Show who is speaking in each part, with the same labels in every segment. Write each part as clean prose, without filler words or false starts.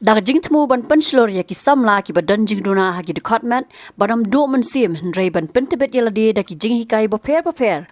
Speaker 1: Dak jing temu ban penslor ya ki samla ki badan jing duna hagi department banam do man sim rei ban pentebet yaladi da ki jing hikai boper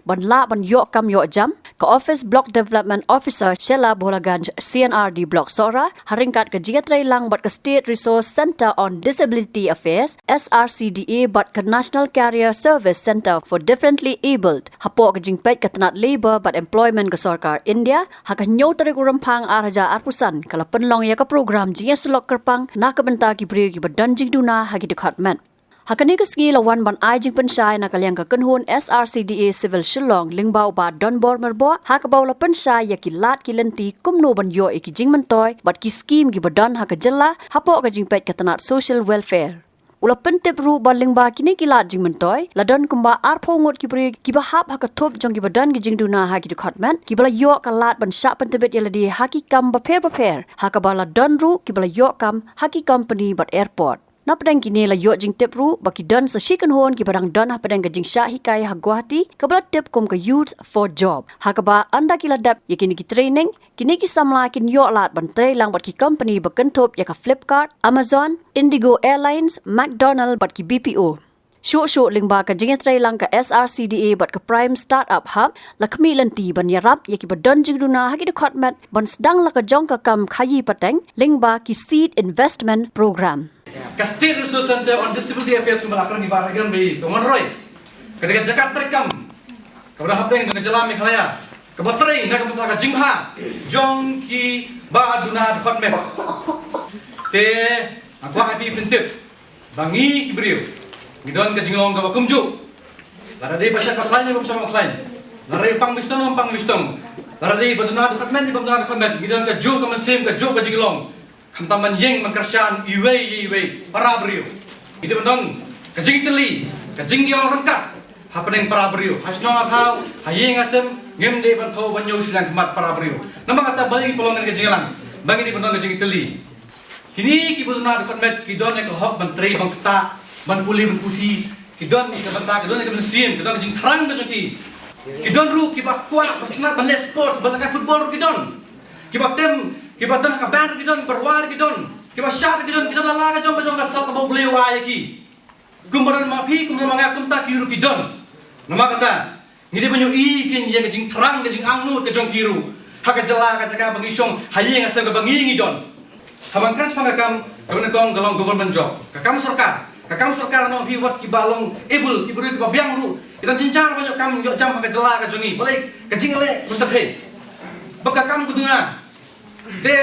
Speaker 1: ban la ban yo kam yo jam ka office block development officer Shela Bolaganj CNRD block Sora haringkat ke jingat rei lang bat ke state resource center on disability affairs SRCDA bat ke national career service center for differently abled hapo ke jing pet ke tenat labor bat employment ke sarkar India hak nyo tarik urampang arja arpusan kala penlong ya ke program jing selok kerpang nak benta ki bri ki badan jing duna hagi department hakani ke ski lawan ban ai jing pensai nak kaliang ka kenhun SRCDA civil Shillong lingbau ba donbor merbo hak bau la pensai ya ki lat ki lenti kumno ban yo ki jing mentoy bat ki scheme ki badan hak jella hapo ka jing pet ka tanat social welfare ula pentep ru baling ba kini kilat jing mentoy ladon kumba arpo ngot ki bri ki bahap hak top jong ki badan ki jing duna ha ki department ki bala yo kalat ban syak pentebet yaladi haki kam baper hak bala don ru ki bala yo kam haki company bat airport na pedang kini la yo jing tep ru baki don sa shikan hon ki badang don ha pedang jing syak hikai ha Guwahati ka bala tep kum ka youth for job hak ba anda ki ladap yakini ki training kini ki samla kin yo lat bantai lang bat ki company bakentop ya ka Flipkart Amazon Indigo Airlines McDonald bat ki BPO Shuk lingba ka jingat ray lang ka SRCDA bat ka Prime Startup Hub lakmi lanti ban yarap ya ki badon jing duna hagi department ban sedang la ka jong ka kam khayi pateng lingba ki seed investment program
Speaker 2: ka State Resource Center on Disability Affairs ko malakran ni baragan bay tuman roy ketika jakat terkam kepada hapeng ke jalan Meghalaya ke bateri nak ka jingha jong ki ba aduna department te aku happy pentip bangi kibriu gidon ka jingong ka bakumju lara dei pasyak ka klain ni sama klain lara pang bistong lara dei baduna department ni baduna department gidon ka jo ka mansim ka jo ka jinglong Kantaman yeng mengkersian iwe para beriu. Itu betul. Kajing teli, kajing yang rengkat. Hapeneng para beriu. Hasno akau, hayeng asem, ngem de bantau banyo silang kemat para beriu. Nama kata balik pelongan kajing lang. Bagi di betul kajing teli. Kini kibut na department kidon ek hok menteri bang keta, ban puli ban putih. Kidon ek banta, kidon ek bensin, kidon kajing terang kajing ki. Kidon ru kibak kuat, pasna ban les sports, ban kai football kidon. Kibak tem kiba dan ka band kidon berwar kidon kiba syat kidon lalaga jong ka sal ka bau blewa yaki kumbaran mapi kumbaran manga kumta kiru kidon nama kata ngide banyu ikin ye kajing terang kajing angnut kajong kiru haka jela ka jaga bangi syong haye ngasa ka bangi ngidon hamang krans pangakam kamen kong galong government job kakam sarkar no hiwat kibalong able kiburu kiba biang ru kita cincar banyak kam yo jam haka jela ka jongi balik kajing le rusakhe bakakam kuduna de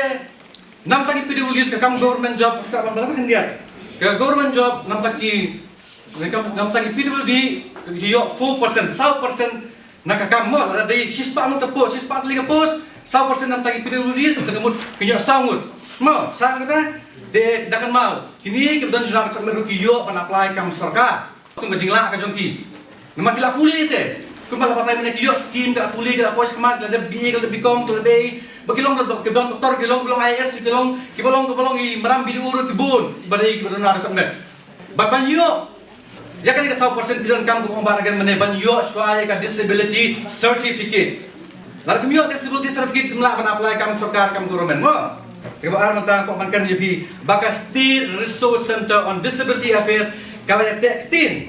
Speaker 2: nam taki PWDs ka kam government job ka kam balak hendiat ka government job nam taki PWD hiyo 4% 100% na ka kam mo ada di sispa no kapos sispa tali kapos 100% nam taki PWDs ka kamut kinyo saungut mo sa kata de dakan mau kini kebetulan jurnal ka meru kiyo pan apply kam sarkar tung jingla ka jongki nama kila puli te kumpala patay mana kiyo scheme ka puli ka pos kemat ka de BA ka de Bcom ka de bakilong doktor kilong IAS kilong i meram bidur kibun badai kibun na dekat net ban yo ya kan ka 100% bilon kam ko baragan mane ban yo swaya ka disability certificate lar kami yo disability certificate mla ban apply kam sarkar kam government mo ke ar mata ko man kan yepi baka State Resource Center on Disability Affairs kala ya tektin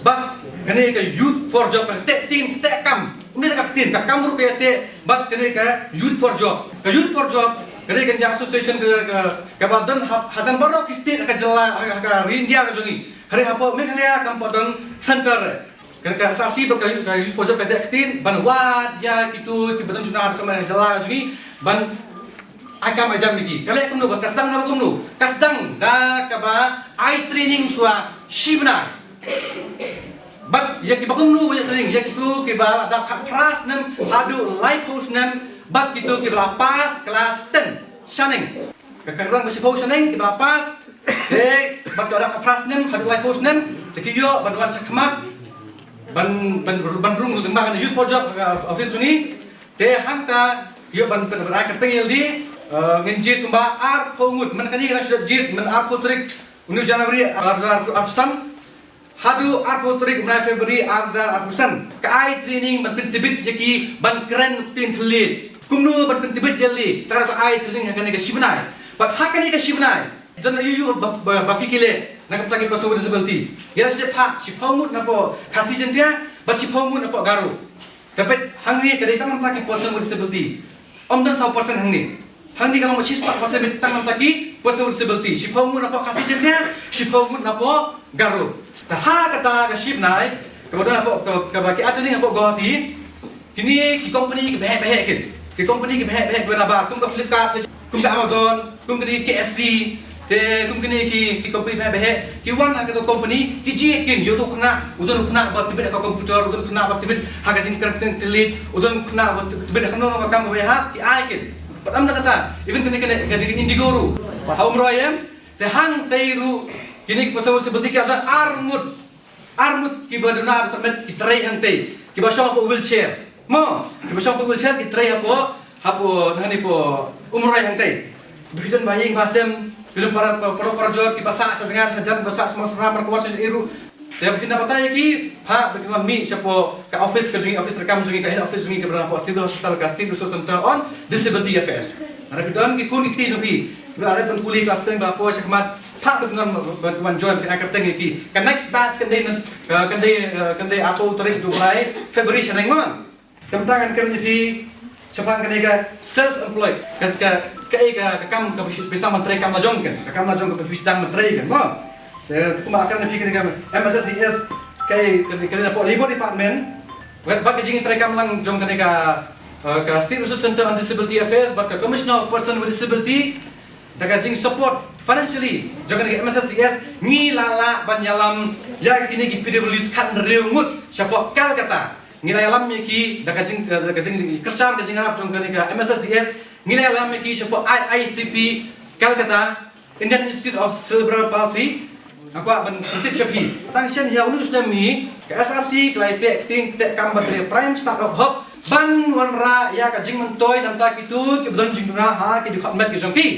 Speaker 2: bak kani ka youth for job tektin tekam ini dekat tin ka kamru ka te bat kene ka youth for job kene kan ja association ka badan hajan baro ki state ka jela ka India ka jongi hari hapo Meghalaya kam badan center kan ka sasi ka youth for job ka te tin ban wat ya kitu ki badan juna ka jela ka jongi ban akam ajam niki kale kumno ka kasdang na kumno kasdang ka ba eye training swa shibna But ya kita kumnu banyak sering ya itu kita ada kelas nem adu live post nem but itu kita pas kelas 10 shining kekarang masih post shining kita pas but ada kelas nem adu live post nem tekiyo bantuan sakmat ban rung lu tembak youth for job office ni hangta yo ban berai ketengil di ngenjit tumba ar pongut man kani kena sudah jit man ar putrik unu Januari ar Hadu arpo turik mulai Februari arzal arpusan kai training ban pentibit jeki ban keren tin telit kumnu ban pentibit jeli tara ai training hakan ga sibnai but hakani ka shibnai dan you baki kile nak taki person with disability ya sije pha shipomut na po khasi jentia but shipomut na po garu tapi hangni ka ditang taki person with disability omdan 100% hangni kalau masih 4% bitang taki person with disability shipomut na po khasi jentia shipomut na po garu ta ha kata ka shibnai kemudian apa ke baki aja ni apa goti kini ki company ki behek kin ki company ki behek berapa kum ke Flipkart kum ke Amazon kum ke KFC te kum kini ki company behek ki wan ka company ki ji kin yo tu kena udon kena ba tibet ka komputer udon kena ba tibet ha ka jing kerten telit udon kena ba tibet ka no kam behek ki ai kin padam na kata even kini Indigoro haum royem te hang teiru kini pasal seperti kata armut ki baduna kamet ki tray hang tei ki basong po wheelchair mo ki basong po wheelchair ki tray hapo nani po umroy hang tei bidon baying basem film para jor ki basa sa jangan sajan basa semua ramar kuat sa iru tapi kita patay ki ha bagaimana mi siapo ka office ka jungi office rekam jungi ka head office jungi ka berapa civil hospital ka state resource center on disability affairs ada bidon ki kun ikti jungi ada pengkuli cluster berapa sakmat fa bagaimana join ka kerteng ki ka next batch kan dei aku tarik Julai Februari sanang mon tentang kan ni cepat kan self employed ka kam ka bisa menteri kam lajong kan kam lajong ka bisa menteri kan mo tu akan ni kan MSSDS kan po labor department bak jing menteri kam lang jong kan ka state resource center on disability affairs bak commissioner of person with disability daga jing support financially jong kan MSSDS ni lala banyalam ya kini ki PWS kan reungut siapa kal kata ngilai alam ki daga jing kersam jing harap jong kan MSSDS ngilai alam ki siapa IICP Calcutta Indian Institute of Cerebral Palsy aku akan tip siapi tangsian ya ulus nami ke SRC kelai tek kam bateri prime startup hub ban wanra ya ka jing mentoi nam tak itu ki bedon jing duna ha ki di khatmat ki jongki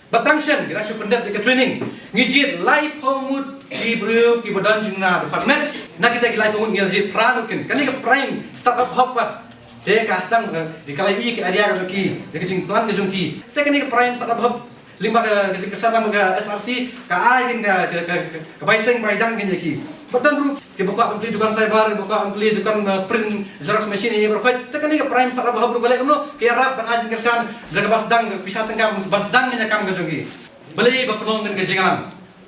Speaker 2: batangsian kira su pendat ke training ngijit lai pomut ki bru ki bedon jing na di khatmat nak kita ki lai pomut ngijit pranukin kan ni ke prime startup hub pat de ka stang di kalai ki area ka jongki de jing plan ka jongki te kan ni ke prime startup hub lima ke kesana ke SRC ka ai ke baiseng baidang kan ki betul bro ke buka beli dukan cyber buka beli dukan print xerox machine ini berfait tekan ni ke prime startup hub balik no ke arab ban ajing kersan jaga basdang bisa tengkam ban sedang nya kam gajongi beli bapelong kan gajengan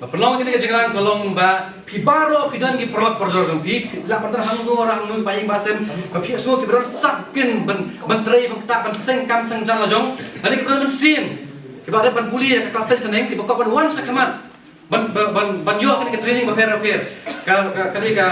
Speaker 2: bapelong kan gajengan kolong ba pibaro pidan ki produk perjorjong pi la pantar hanggo orang nu baying basem pi so ke beron sakin ban tray ban tak ban seng kam seng jan lajong ani ke beron sim ke bare ban puli ke cluster seneng ke buka ban wan sakamat ban yo kan ke training ba fair ka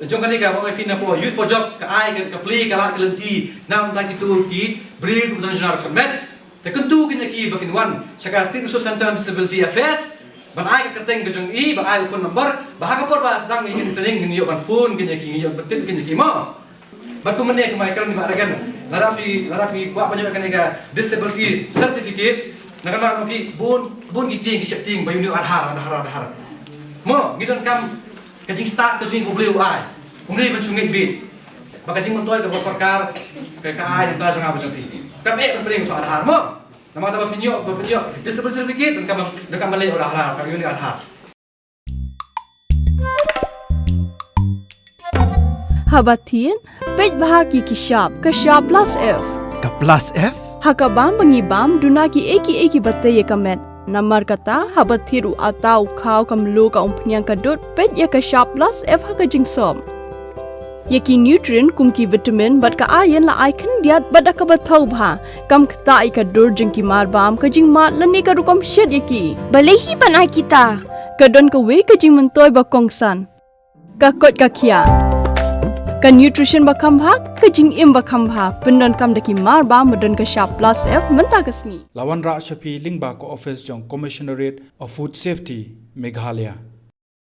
Speaker 2: jong kan ka mo pin na po youth for job ka ai ka pli ka la lenti nam ta ki tu ki bri ku dan journal khamet te kentu kin ki bakin wan saka state resource center on disability affairs ban ai ka kerteng ke jong ba ai phone number ba ha ka por ba sedang ni training ni yo ban phone kin ki yo betul kin ki mo ban ku mene ka mai kan ni ba ragan larapi ku apa kan ka disability certificate nakana ki bon giting ki setting bayu ni adhar mo gidan kam kajing start kajing beliau ai umri mencungit bit maka jing mentoi ke bos sarkar ke ai ta jang apa jati kam paling untuk adhar mo nama ta pinyo disability certificate dan kam balik adhar kam ni adhar
Speaker 3: Habatin pej bahagi kishap plus F
Speaker 4: ka plus F
Speaker 3: Hakabam bangibam dunaki eki batay kamet. Namar kata habat thiru atau kau kamlu ka umpnyang kadut pet ya ka sharp plus F haka jingsom. Yaki nutrient kumki vitamin bat ka ayan la icon diat bat ka bathau bha kam kata ai ka dur jingki mar bam ka jing mat lani ka rukom shed yaki.
Speaker 5: Balehi banai kita.
Speaker 3: Kadon ka we ka jing mentoy ba kongsan. Ka kot ka kia. Ka nutrition bakam bha ka jing im bakam bha pendon kam daki mar ba modon ka sharp plus F menta kasni
Speaker 4: lawan ra shapi lingba ko office jong commissionerate of food safety Meghalaya